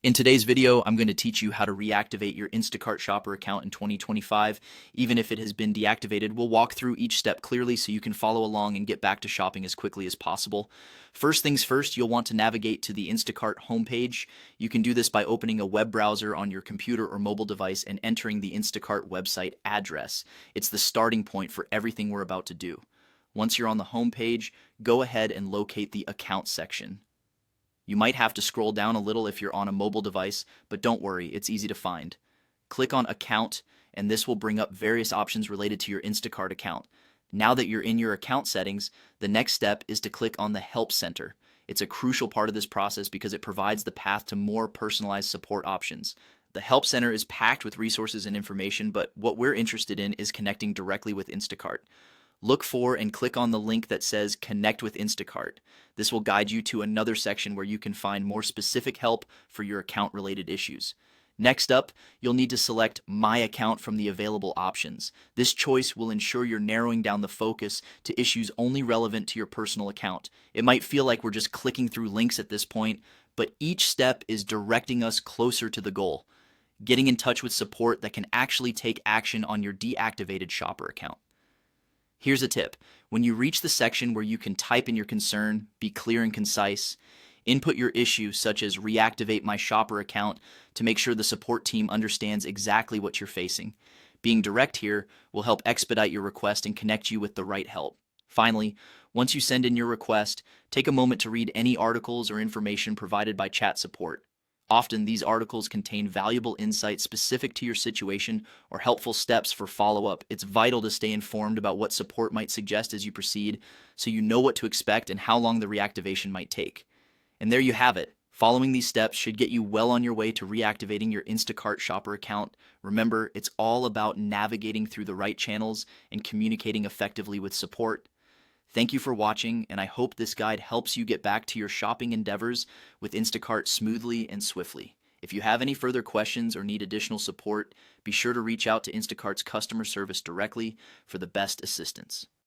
In today's video, I'm going to teach you how to reactivate your Instacart shopper account in 2025. Even if it has been deactivated, we'll walk through each step clearly so you can follow along and get back to shopping as quickly as possible. First things first, you'll want to navigate to the Instacart homepage. You can do this by opening a web browser on your computer or mobile device and entering the Instacart website address. It's the starting point for everything we're about to do. Once you're on the homepage, go ahead and locate the account section. You might have to scroll down a little if you're on a mobile device, but don't worry, it's easy to find. Click on Account, and this will bring up various options related to your Instacart account. Now that you're in your account settings, the next step is to click on the Help Center. It's a crucial part of this process because it provides the path to more personalized support options. The Help Center is packed with resources and information, but what we're interested in is connecting directly with Instacart. Look for and click on the link that says Connect with Instacart. This will guide you to another section where you can find more specific help for your account-related issues. Next up, you'll need to select My Account from the available options. This choice will ensure you're narrowing down the focus to issues only relevant to your personal account. It might feel like we're just clicking through links at this point, but each step is directing us closer to the goal, getting in touch with support that can actually take action on your deactivated shopper account. Here's a tip. When you reach the section where you can type in your concern, be clear and concise, input your issue such as reactivate my shopper account to make sure the support team understands exactly what you're facing. Being direct here will help expedite your request and connect you with the right help. Finally, once you send in your request, take a moment to read any articles or information provided by chat support. Often, these articles contain valuable insights specific to your situation or helpful steps for follow-up. It's vital to stay informed about what support might suggest as you proceed, so you know what to expect and how long the reactivation might take. And there you have it. Following these steps should get you well on your way to reactivating your Instacart shopper account. Remember, it's all about navigating through the right channels and communicating effectively with support. Thank you for watching, and I hope this guide helps you get back to your shopping endeavors with Instacart smoothly and swiftly. If you have any further questions or need additional support, be sure to reach out to Instacart's customer service directly for the best assistance.